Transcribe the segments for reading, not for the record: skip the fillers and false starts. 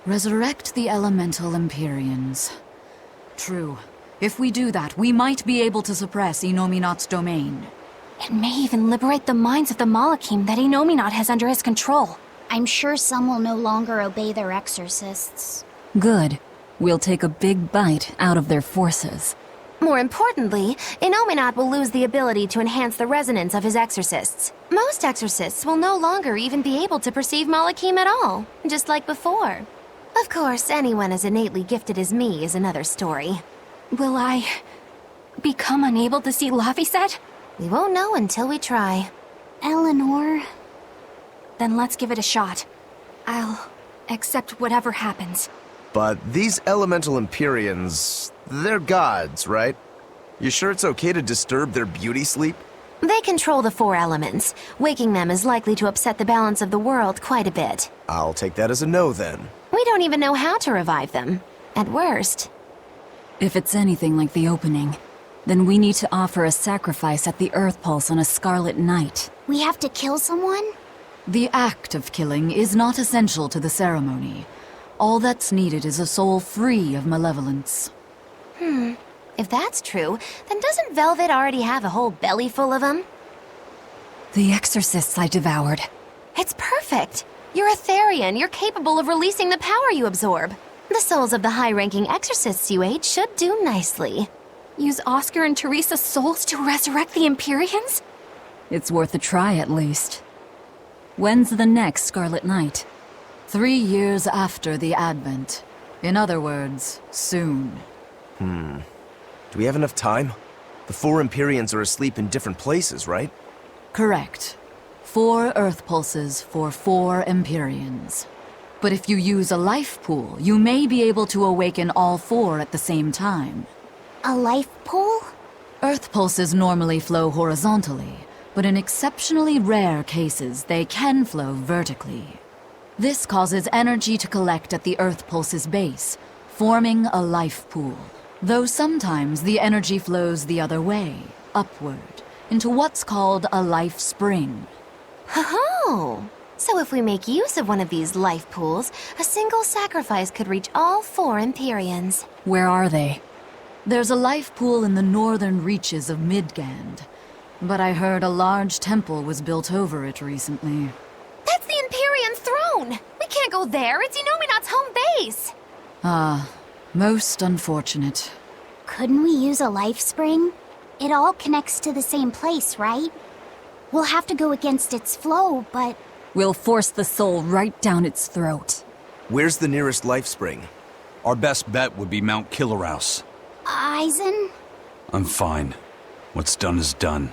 Resurrect the elemental Empyreans. True. If we do that, we might be able to suppress Inominat's domain. It may even liberate the minds of the Malachim that Inominat has under his control. I'm sure some will no longer obey their exorcists. Good. We'll take a big bite out of their forces. More importantly, Inominat will lose the ability to enhance the resonance of his exorcists. Most exorcists will no longer even be able to perceive Malachim at all, just like before. Of course, anyone as innately gifted as me is another story. Will I become unable to see Laphicet? We won't know until we try. Eleanor... Then let's give it a shot. I'll accept whatever happens. But these elemental Empyreans, they're gods, right? You sure it's okay to disturb their beauty sleep? They control the 4 elements. Waking them is likely to upset the balance of the world quite a bit. I'll take that as a no then. We don't even know how to revive them. At worst. If it's anything like the opening, then we need to offer a sacrifice at the Earth Pulse on a scarlet night. We have to kill someone? The act of killing is not essential to the ceremony. All that's needed is a soul free of malevolence. If that's true, then doesn't Velvet already have a whole belly full of them? The exorcists I devoured. It's perfect! You're a Therian. You're capable of releasing the power you absorb. The souls of the high-ranking exorcists you ate should do nicely. Use Oscar and Teresa's souls to resurrect the Empyreans? It's worth a try at least. When's the next Scarlet Night? 3 years after the Advent. In other words, soon. Do we have enough time? The 4 Empyreans are asleep in different places, right? Correct. 4 Earth Pulses for 4 Empyreans. But if you use a life pool, you may be able to awaken all 4 at the same time. A life pool? Earth Pulses normally flow horizontally, but in exceptionally rare cases, they can flow vertically. This causes energy to collect at the Earth Pulse's base, forming a life pool. Though sometimes the energy flows the other way, upward, into what's called a life spring. Oh! So if we make use of one of these life pools, a single sacrifice could reach all 4 Empyreans. Where are they? There's a life pool in the northern reaches of Midgand, but I heard a large temple was built over it recently. That's the Empyrean throne! We can't go there, it's Inominat's home base! Most unfortunate. Couldn't we use a life spring? It all connects to the same place, right? We'll have to go against its flow, but... We'll force the soul right down its throat. Where's the nearest life spring? Our best bet would be Mount Killerhouse. Eisen? I'm fine. What's done is done.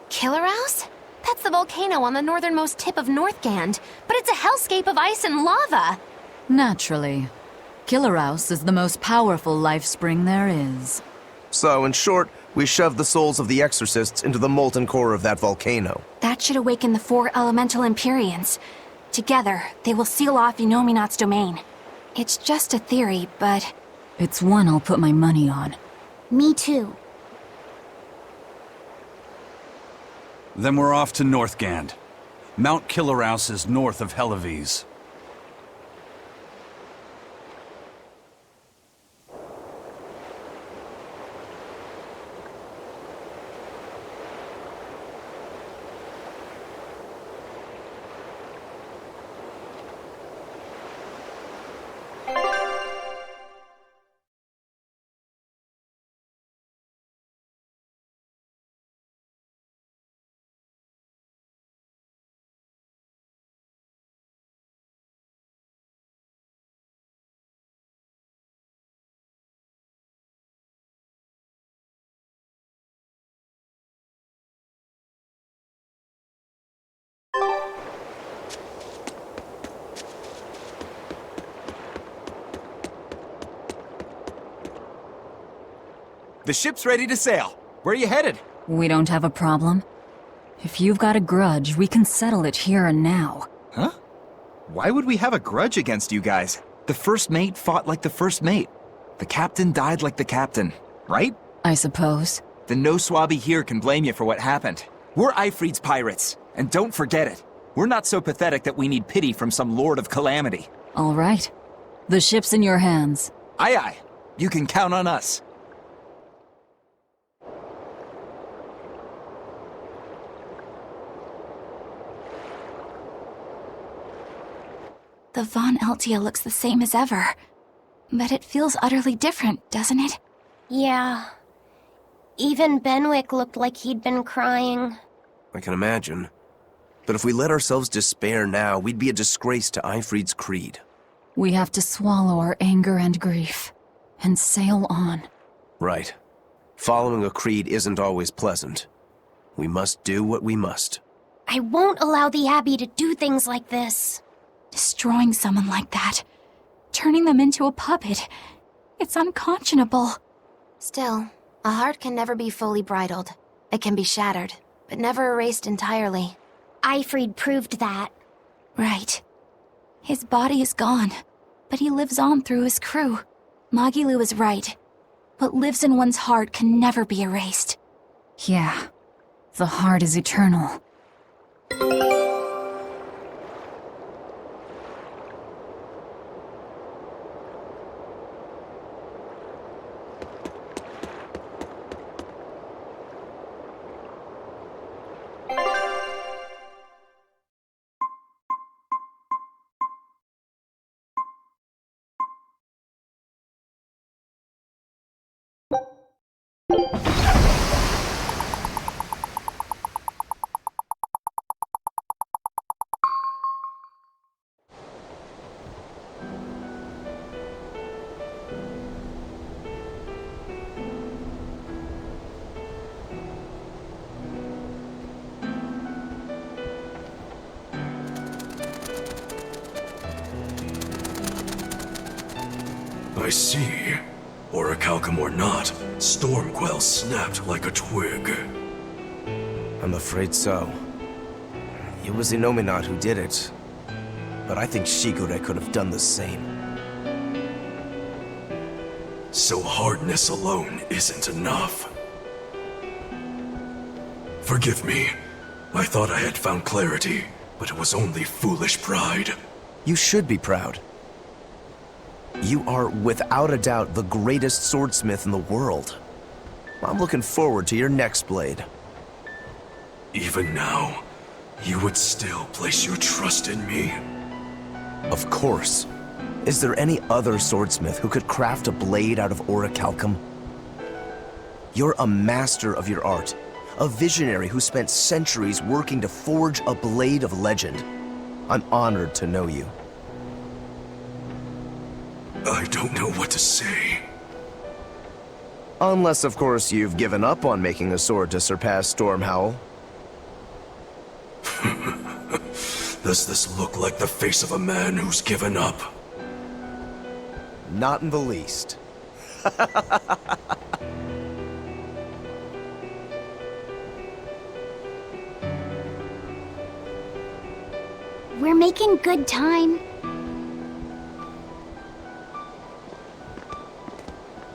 Killerhouse? That's the volcano on the northernmost tip of Northgand, but it's a hellscape of ice and lava! Naturally. Killerhouse is the most powerful life spring there is. So, in short, we shove the souls of the exorcists into the molten core of that volcano. That should awaken the 4 elemental Empyreans. Together, they will seal off Inominat's domain. It's just a theory, but... It's one I'll put my money on. Me too. Then we're off to Northgand. Mount Killerhouse is north of Helives. The ship's ready to sail. Where are you headed? We don't have a problem. If you've got a grudge, we can settle it here and now. Huh? Why would we have a grudge against you guys? The first mate fought like the first mate. The captain died like the captain, right? I suppose. Then no swabby here can blame you for what happened. We're Ifrit's pirates, and don't forget it. We're not so pathetic that we need pity from some lord of calamity. All right. The ship's in your hands. Aye aye. You can count on us. The Von Eltia looks the same as ever. But it feels utterly different, doesn't it? Yeah. Even Benwick looked like he'd been crying. I can imagine. But if we let ourselves despair now, we'd be a disgrace to Eifried's creed. We have to swallow our anger and grief, and sail on. Right. Following a creed isn't always pleasant. We must do what we must. I won't allow the Abbey to do things like this. Destroying someone like that. Turning them into a puppet. It's unconscionable. Still, a heart can never be fully bridled. It can be shattered, but never erased entirely. Eifried proved that. Right. His body is gone, but he lives on through his crew. Magilu is right. What lives in one's heart can never be erased. Yeah. The heart is eternal. I see. Orichalcum or not, Stormquell snapped like a twig. I'm afraid so. It was Innominat who did it. But I think Shigure could have done the same. So hardness alone isn't enough. Forgive me. I thought I had found clarity, but it was only foolish pride. You should be proud. You are, without a doubt, the greatest swordsmith in the world. I'm looking forward to your next blade. Even now, you would still place your trust in me? Of course. Is there any other swordsmith who could craft a blade out of orichalcum? You're a master of your art, a visionary who spent centuries working to forge a blade of legend. I'm honored to know you. I don't know what to say. Unless, of course, you've given up on making a sword to surpass Stormhowl. Does this look like the face of a man who's given up? Not in the least. We're making good time.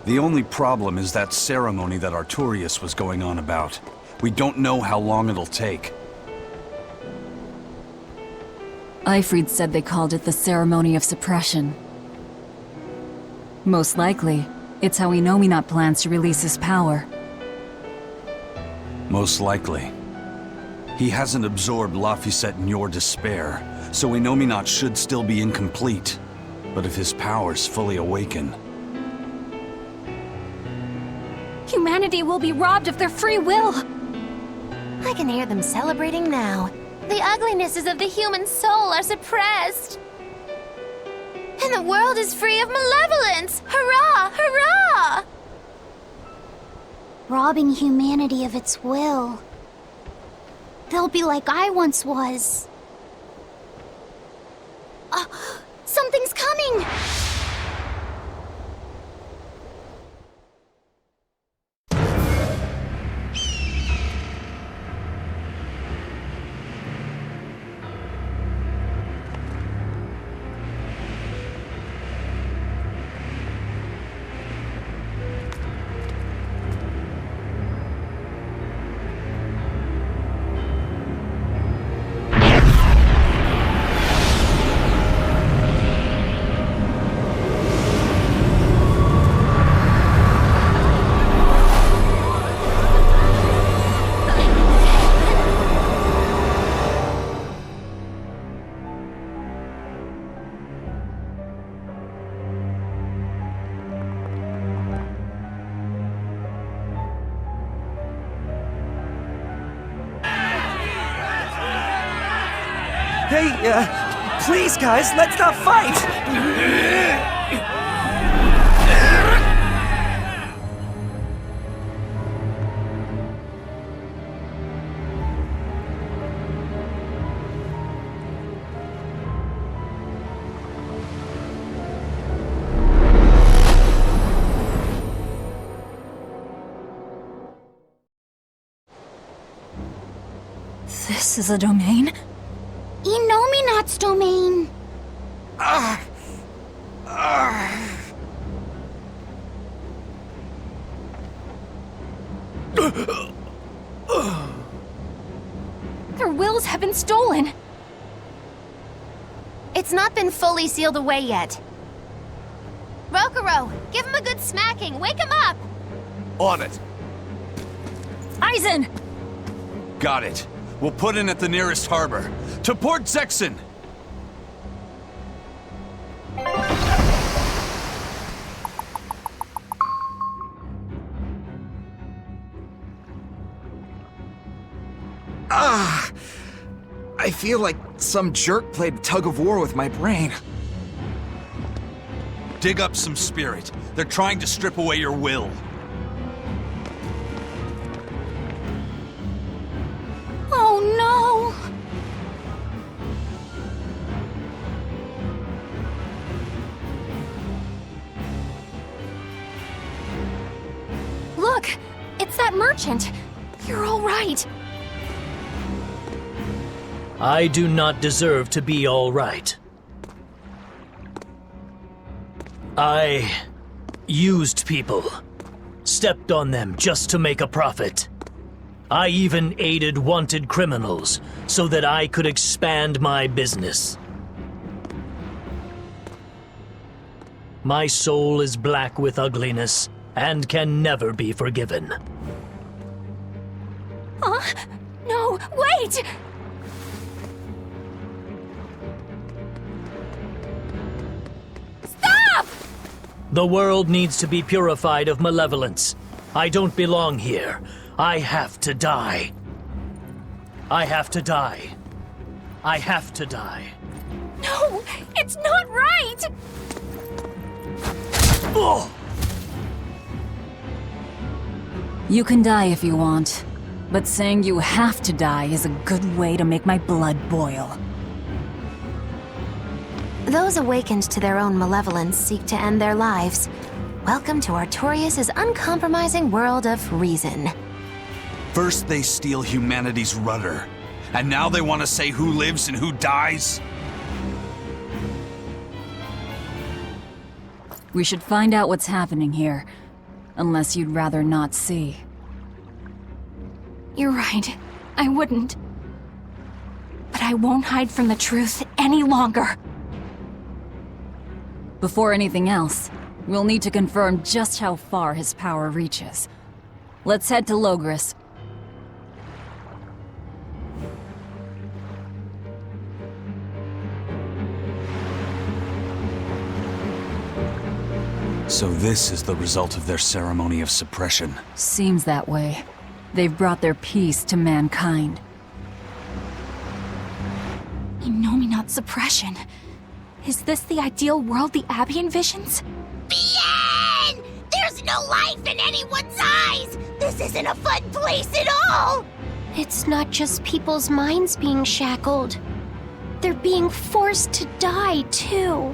The only problem is that ceremony that Arturius was going on about. We don't know how long it'll take. Eifried said they called it the Ceremony of Suppression. Most likely, it's how Innominat plans to release his power. Most likely. He hasn't absorbed Laphicet in your despair, so Innominat should still be incomplete. But if his powers fully awaken... Humanity will be robbed of their free will! I can hear them celebrating now. The uglinesses of the human soul are suppressed. And the world is free of malevolence! Hurrah! Hurrah! Robbing humanity of its will. They'll be like I once was. Something's coming! Hey, please guys, let's not fight! This is a domain? Innominat's domain. Their wills have been stolen. It's not been fully sealed away yet. Rokuro, give him a good smacking. Wake him up! On it. Aizen! Got it. We'll put in at the nearest harbor. To Port Zexin! I feel like some jerk played tug-of-war with my brain. Dig up some spirit. They're trying to strip away your will. Oh no! Look! It's that merchant! You're all right! I do not deserve to be all right. I used people, stepped on them just to make a profit. I even aided wanted criminals so that I could expand my business. My soul is black with ugliness and can never be forgiven. No, wait! The world needs to be purified of malevolence. I don't belong here. I have to die. I have to die. I have to die. No, it's not right! Oh! You can die if you want, but saying you have to die is a good way to make my blood boil. Those awakened to their own malevolence seek to end their lives. Welcome to Artorias' uncompromising world of reason. First they steal humanity's rudder, and now they want to say who lives and who dies? We should find out what's happening here, unless you'd rather not see. You're right. I wouldn't. But I won't hide from the truth any longer. Before anything else, we'll need to confirm just how far his power reaches. Let's head to Logris. So this is the result of their ceremony of suppression. Seems that way. They've brought their peace to mankind. Innominat suppression. Is this the ideal world the Abbey envisions? Bien! There's no life in anyone's eyes! This isn't a fun place at all! It's not just people's minds being shackled. They're being forced to die, too.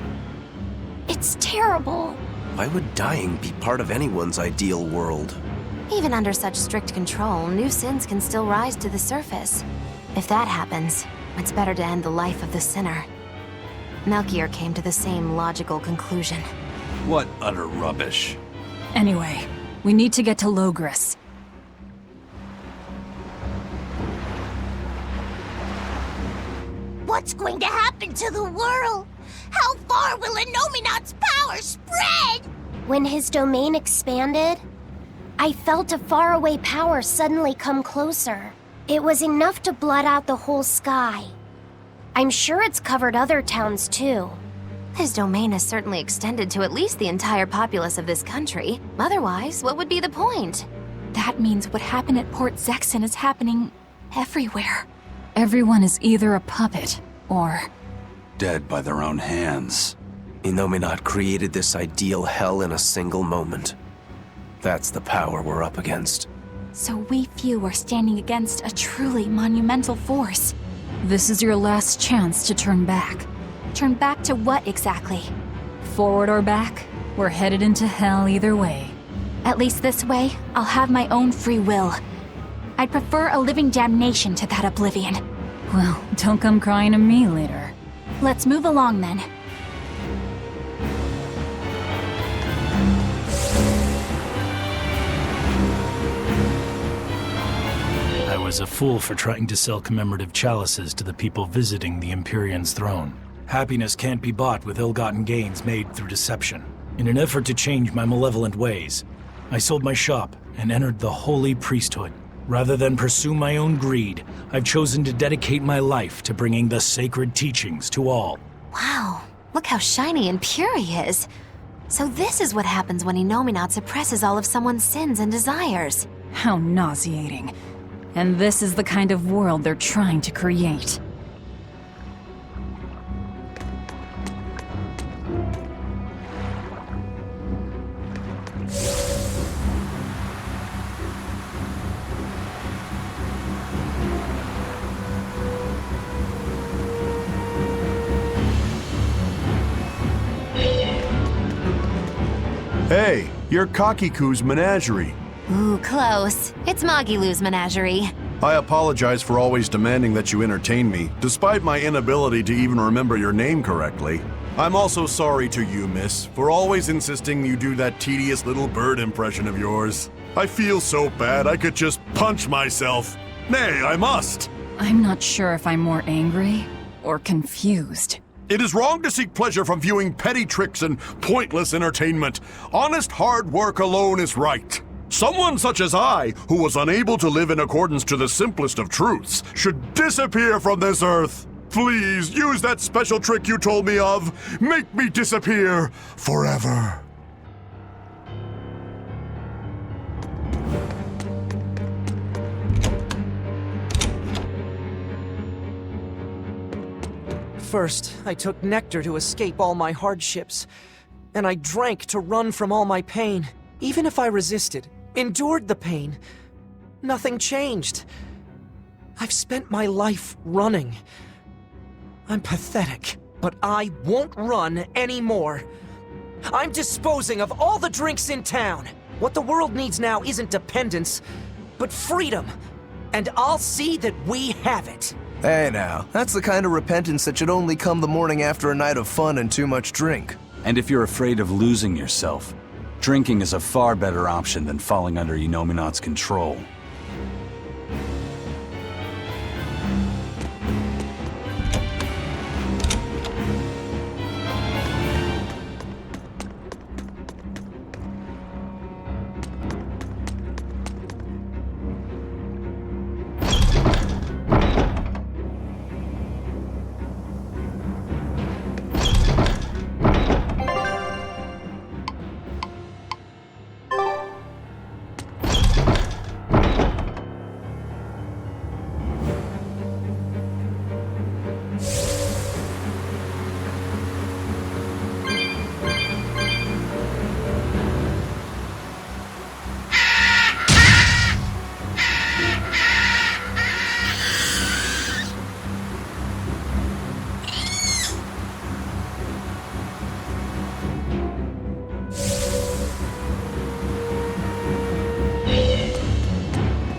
It's terrible. Why would dying be part of anyone's ideal world? Even under such strict control, new sins can still rise to the surface. If that happens, it's better to end the life of the sinner. Melchior came to the same logical conclusion. What utter rubbish. Anyway, we need to get to Logris. What's going to happen to the world? How far will Innominat's power spread? When his domain expanded, I felt a faraway power suddenly come closer. It was enough to blot out the whole sky. I'm sure it's covered other towns too. His domain has certainly extended to at least the entire populace of this country. Otherwise, what would be the point? That means what happened at Port Zexin is happening everywhere. Everyone is either a puppet Or... dead by their own hands. Innominat created this ideal hell in a single moment. That's the power we're up against. So we few are standing against a truly monumental force. This is your last chance to turn back. Turn back to what exactly? Forward or back, we're headed into hell either way. At least this way, I'll have my own free will. I'd prefer a living damnation to that oblivion. Well, don't come crying to me later. Let's move along then. I was a fool for trying to sell commemorative chalices to the people visiting the Empyrean's throne. Happiness can't be bought with ill-gotten gains made through deception. In an effort to change my malevolent ways, I sold my shop and entered the holy priesthood. Rather than pursue my own greed, I've chosen to dedicate my life to bringing the sacred teachings to all. Wow, look how shiny and pure he is. So this is what happens when Innominat suppresses all of someone's sins and desires. How nauseating. And this is the kind of world they're trying to create. Hey, you're Kakiku's menagerie. Ooh, close. It's Magilu's menagerie. I apologize for always demanding that you entertain me, despite my inability to even remember your name correctly. I'm also sorry to you, miss, for always insisting you do that tedious little bird impression of yours. I feel so bad I could just punch myself. Nay, I must. I'm not sure if I'm more angry or confused. It is wrong to seek pleasure from viewing petty tricks and pointless entertainment. Honest hard work alone is right. Someone such as I, who was unable to live in accordance to the simplest of truths, should disappear from this earth. Please, use that special trick you told me of. Make me disappear forever. First, I took nectar to escape all my hardships, and I drank to run from all my pain. Even if I resisted, endured the pain, nothing changed. I've spent my life running. I'm pathetic, but I won't run anymore. I'm disposing of all the drinks in town. What the world needs now isn't dependence, but freedom. And I'll see that we have it. Hey now, that's the kind of repentance that should only come the morning after a night of fun and too much drink. And if you're afraid of losing yourself, drinking is a far better option than falling under Innominat's control.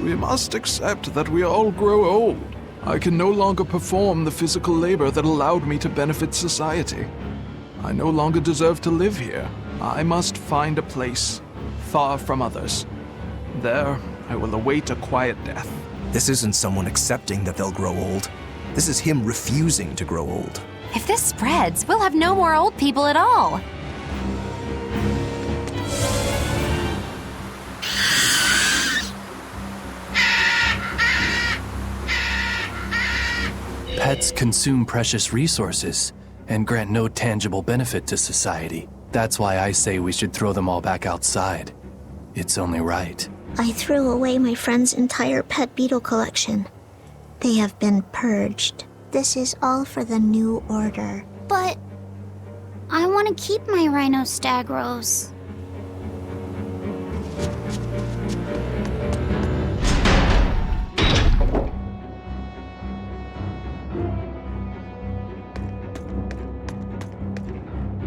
We must accept that we all grow old. I can no longer perform the physical labor that allowed me to benefit society. I no longer deserve to live here. I must find a place far from others. There, I will await a quiet death. This isn't someone accepting that they'll grow old. This is him refusing to grow old. If this spreads, we'll have no more old people at all. Pets consume precious resources and grant no tangible benefit to society. That's why I say we should throw them all back outside. It's only right. I threw away my friend's entire pet beetle collection. They have been purged. this is all for the new order. But I want to keep my Rhinostagros.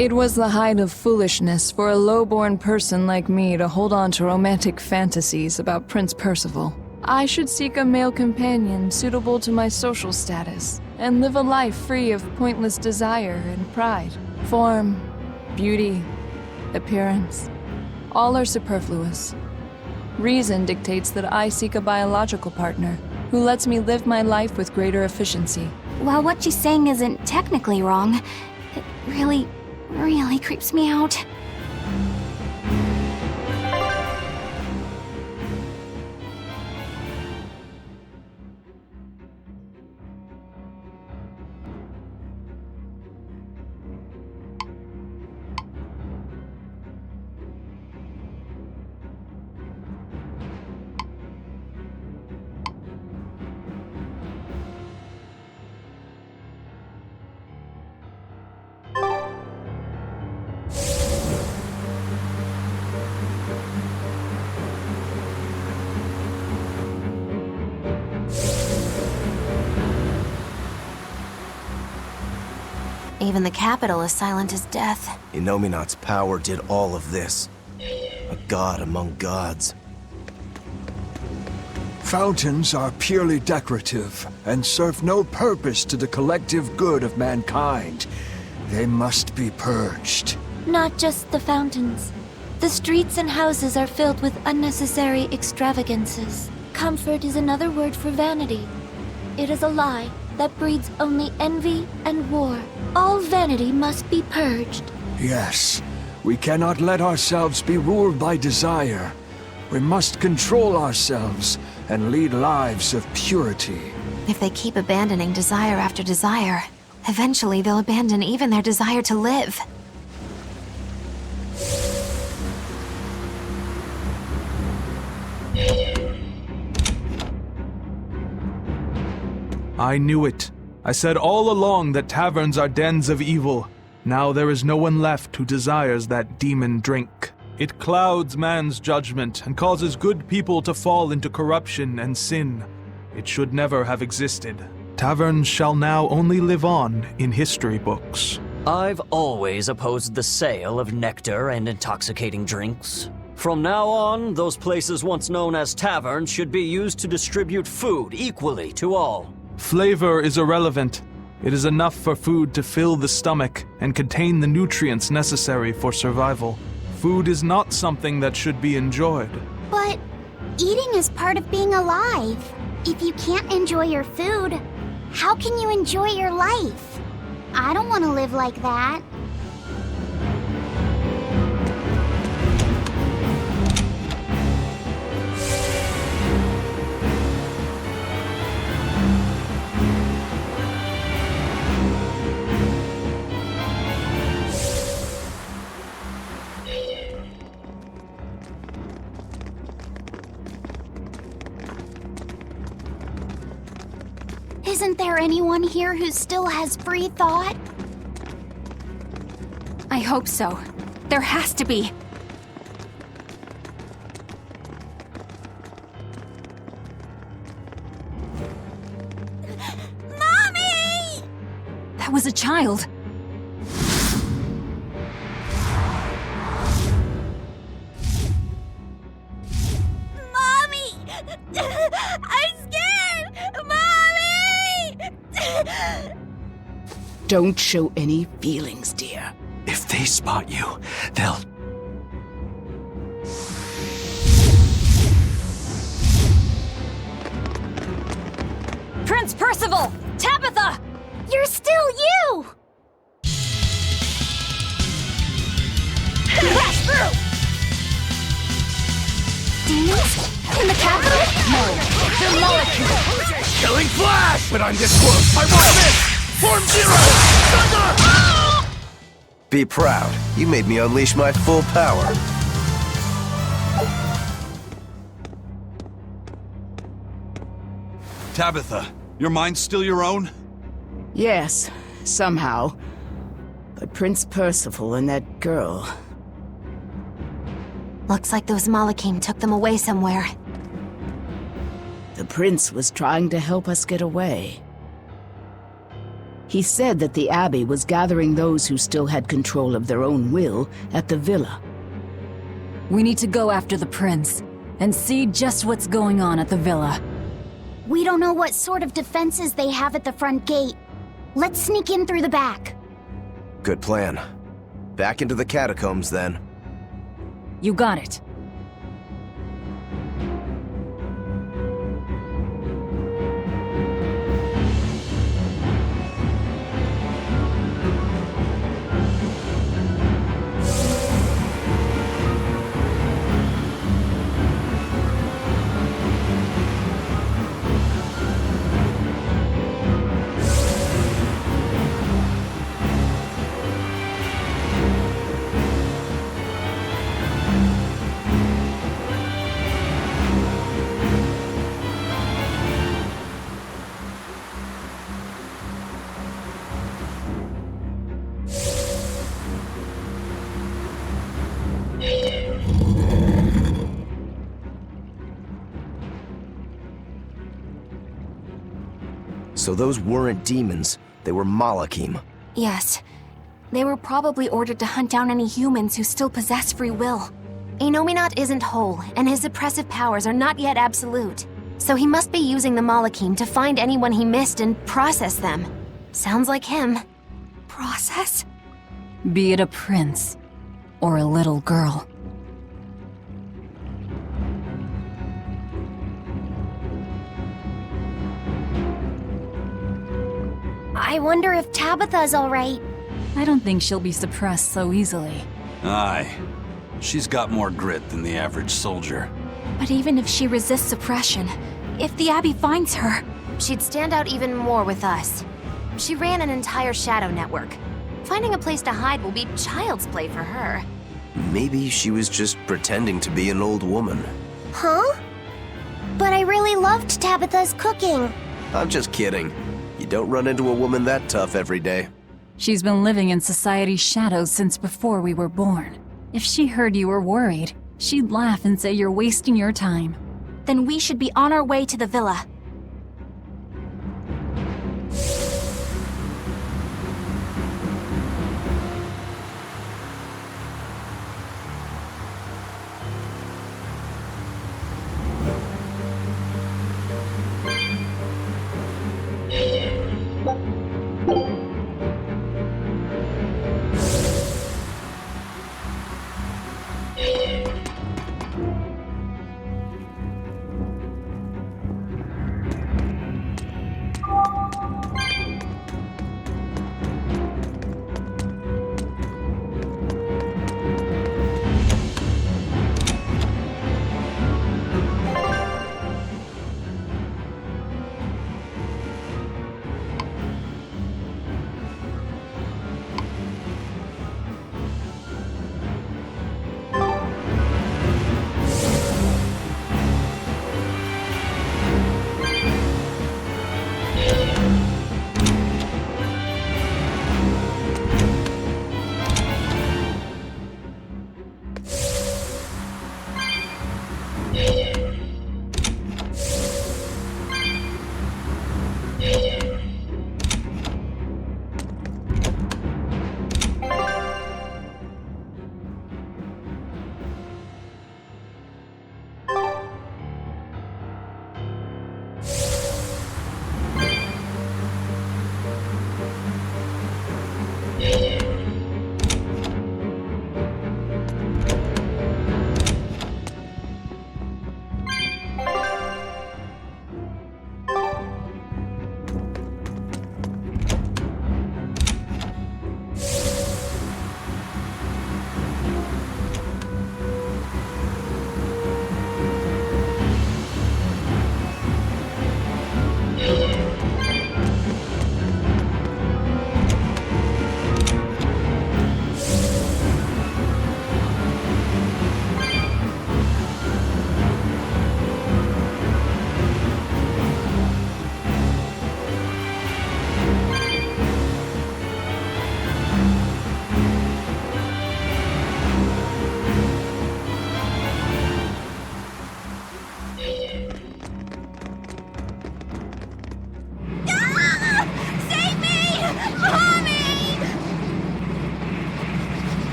It was the height of foolishness for a low-born person like me to hold on to romantic fantasies about Prince Percival. I should seek a male companion suitable to my social status, and live a life free of pointless desire and pride. Form, beauty, appearance, all are superfluous. Reason dictates that I seek a biological partner who lets me live my life with greater efficiency. While what she's saying isn't technically wrong, it really creeps me out. Even the capital is silent as death. Innominat's power did all of this. A god among gods. Fountains are purely decorative and serve no purpose to the collective good of mankind. They must be purged. Not just the fountains. The streets and houses are filled with unnecessary extravagances. Comfort is another word for vanity. It is a lie that breeds only envy and war. All vanity must be purged. Yes, we cannot let ourselves be ruled by desire. We must control ourselves and lead lives of purity. If they keep abandoning desire after desire, eventually they'll abandon even their desire to live. I knew it. I said all along that taverns are dens of evil. Now there is no one left who desires that demon drink. It clouds man's judgment and causes good people to fall into corruption and sin. It should never have existed. Taverns shall now only live on in history books. I've always opposed the sale of nectar and intoxicating drinks. From now on, those places once known as taverns should be used to distribute food equally to all. Flavor is irrelevant. It is enough for food to fill the stomach and contain the nutrients necessary for survival. Food is not something that should be enjoyed. But eating is part of being alive. If you can't enjoy your food, how can you enjoy your life? I don't want to live like that. Isn't there anyone here who still has free thought? I hope so. There has to be. Mommy! That was a child. Mommy! I'm scared! Mommy! Don't show any feelings, dear. If they spot you, they'll... Prince Percival! Tabitha! You're still you! Crash through! Demons? In the capital? No, they're molecules. Killing flash! But I'm this close. I won't miss! Form zero! Thunder! Be proud. You made me unleash my full power. Tabitha, your mind's still your own? Yes, somehow. But Prince Percival and that girl... Looks like those Malachim took them away somewhere. The prince was trying to help us get away. He said that the Abbey was gathering those who still had control of their own will at the villa. We need to go after the prince, and see just what's going on at the villa. We don't know what sort of defenses they have at the front gate. Let's sneak in through the back. Good plan. Back into the catacombs, then. You got it. So those weren't demons, they were Malachim. Yes. They were probably ordered to hunt down any humans who still possess free will. Inominat isn't whole, and his suppressive powers are not yet absolute. So he must be using the Malachim to find anyone he missed and process them. Sounds like him. Process? Be it a prince, or a little girl. I wonder if Tabitha's alright. I don't think she'll be suppressed so easily. Aye. She's got more grit than the average soldier. But even if she resists suppression, if the Abbey finds her... She'd stand out even more with us. She ran an entire shadow network. Finding a place to hide will be child's play for her. Maybe she was just pretending to be an old woman. Huh? But I really loved Tabitha's cooking. I'm just kidding. You don't run into a woman that tough every day. She's been living in society's shadows since before we were born. If she heard you were worried, she'd laugh and say you're wasting your time. Then we should be on our way to the villa.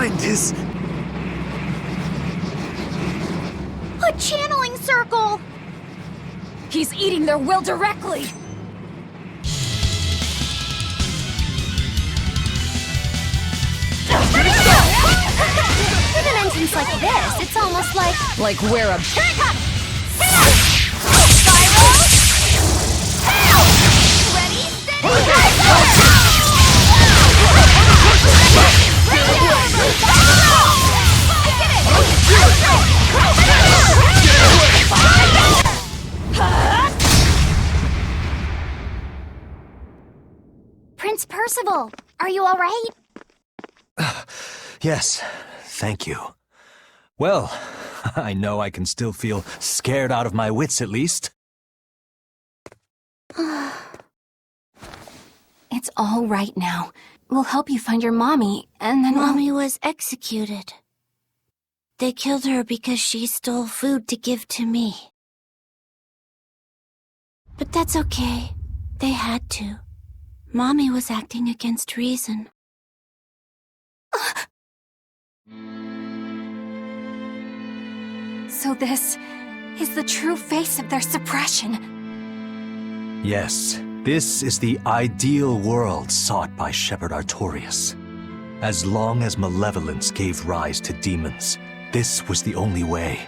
mind is... A channeling circle! He's eating their will directly! In an entrance like this, it's almost like... Like we're a... Here it comes! Spiral! Ready, Prince Percival, are you all right? Yes, thank you. Well, I know I can still feel scared out of my wits at least. It's all right now. We'll help you find your mommy, and then Mommy was executed. They killed her because she stole food to give to me. But that's okay. They had to. Mommy was acting against reason. So this is the true face of their suppression. Yes, this is the ideal world sought by Shepherd Artorias. As long as malevolence gave rise to demons, this was the only way.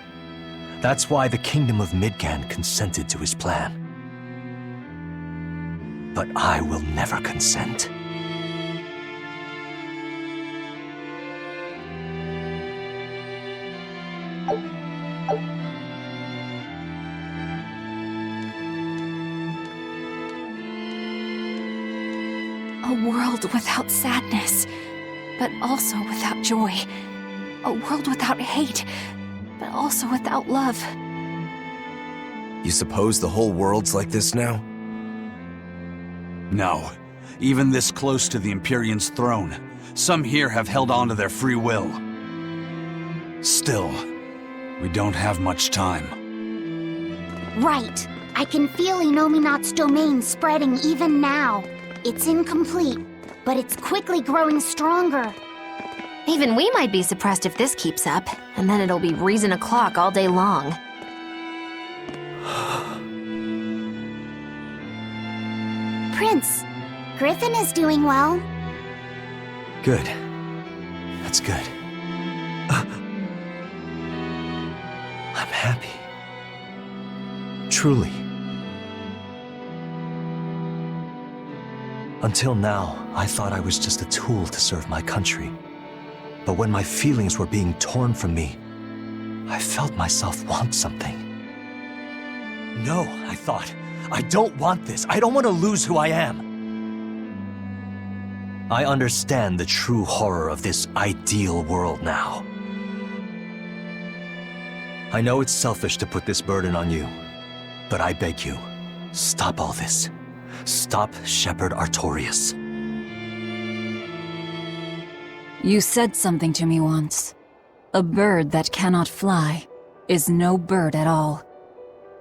That's why the Kingdom of Midgand consented to his plan. But I will never consent. A world without sadness, but also without joy. A world without hate, but also without love. You suppose the whole world's like this now? No. Even this close to the Empyrean's throne, some here have held on to their free will. Still, we don't have much time. Right. I can feel Inominat's domain spreading even now. It's incomplete, but it's quickly growing stronger. Even we might be suppressed if this keeps up, and then it'll be reason o'clock all day long. Prince, Griffin is doing well. Good. That's good. I'm happy. Truly. Until now, I thought I was just a tool to serve my country. But when my feelings were being torn from me, I felt myself want something. No, I thought. I don't want this. I don't want to lose who I am. I understand the true horror of this ideal world now. I know it's selfish to put this burden on you, but I beg you, stop all this. Stop Shepherd Artorias. You said something to me once. A bird that cannot fly is no bird at all.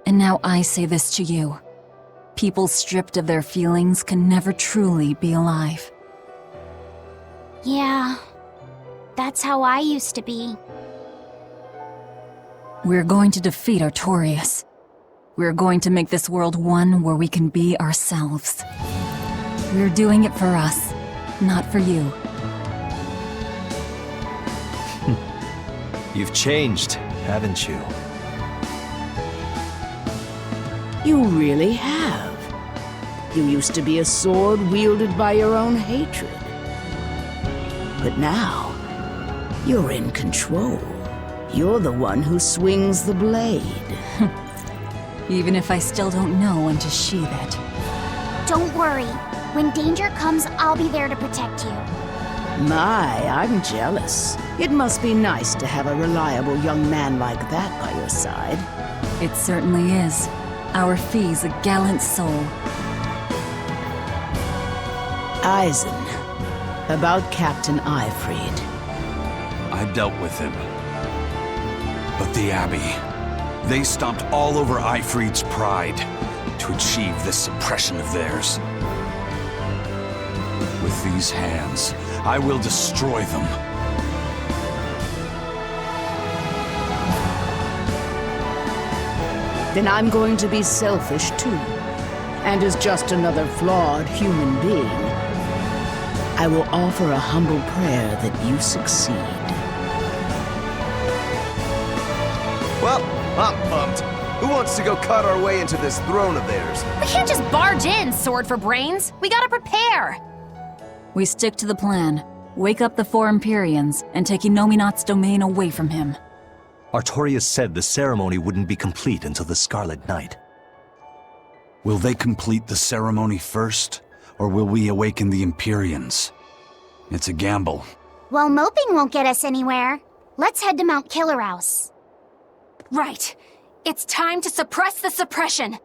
And now I say this to you. People stripped of their feelings can never truly be alive. Yeah, that's how I used to be. We're going to defeat Artorias. We're going to make this world one where we can be ourselves. We're doing it for us, not for you. You've changed, haven't you? You really have. You used to be a sword wielded by your own hatred. But now, you're in control. You're the one who swings the blade. Even if I still don't know when to sheathe it. Don't worry. When danger comes, I'll be there to protect you. My, I'm jealous. It must be nice to have a reliable young man like that by your side. It certainly is. Our Fee's a gallant soul. Eisen, about Captain Eifried. I dealt with him. But the Abbey, they stomped all over Eifried's pride to achieve this suppression of theirs. With these hands, I will destroy them. then I'm going to be selfish too. And as just another flawed human being, I will offer a humble prayer that you succeed. Well, I'm pumped. Who wants to go cut our way into this throne of theirs? We can't just barge in, Sword for Brains. We gotta prepare. We stick to the plan. Wake up the four Empyreans and take Innominat's domain away from him. Artorias said the ceremony wouldn't be complete until the Scarlet Night. Will they complete the ceremony first, or will we awaken the Empyreans? It's a gamble. Well, moping won't get us anywhere. Let's head to Mount Killerhouse. Right. It's time to suppress the suppression.